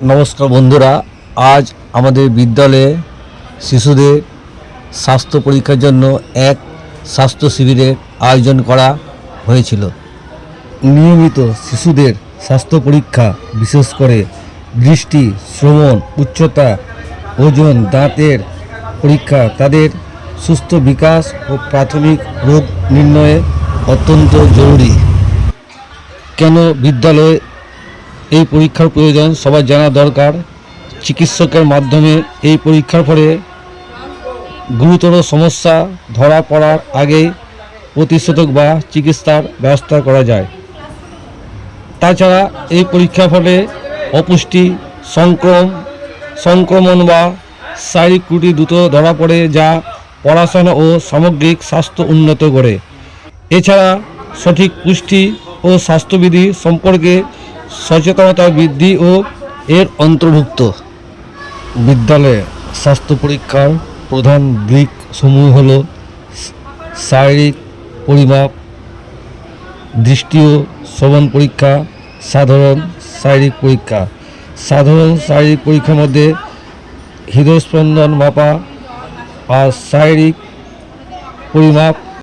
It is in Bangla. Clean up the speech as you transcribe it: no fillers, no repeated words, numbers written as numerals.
নমস্কার বন্ধুরা, আজ আমাদের বিদ্যালয়ে শিশুদের স্বাস্থ্য পরীক্ষার জন্য এক স্বাস্থ্য শিবিরের আয়োজন করা হয়েছিল। নিয়মিত শিশুদের স্বাস্থ্য পরীক্ষা, বিশেষ করে দৃষ্টি, শ্রবণ, উচ্চতা, ওজন, দাঁতের পরীক্ষা তাদের সুস্থ বিকাশ ও প্রাথমিক রোগ নির্ণয়ে অত্যন্ত জরুরি। কেন বিদ্যালয়ে এই পরীক্ষার প্রয়োজন সবার জানা দরকার। চিকিৎসকের মাধ্যমে এই পরীক্ষার ফলে গুরুতর সমস্যা ধরা পড়ার আগেই প্রতিষেধক বা চিকিৎসার ব্যবস্থা করা যায়। তাছাড়া এই পরীক্ষার ফলে অপুষ্টি, সংক্রমণ বা শারীরিক ত্রুটি দ্রুত ধরা পড়ে, যা পড়াশোনা ও সামগ্রিক স্বাস্থ্য উন্নত করে। এছাড়া সঠিক পুষ্টি ও স্বাস্থ্যবিধি সম্পর্কে সচেতনতা বৃদ্ধি ও এর অন্তর্ভুক্ত। বিদ্যালয়ে স্বাস্থ্য পরীক্ষার প্রধান দিক সমূহ হল শারীরিক পরিমাপ, দৃষ্টি ও শ্রবণ পরীক্ষা, সাধারণ শারীরিক পরীক্ষা। সাধারণ শারীরিক পরীক্ষার মধ্যে হৃদস্পন্দন মাপা আর শারীরিক পরিমাপ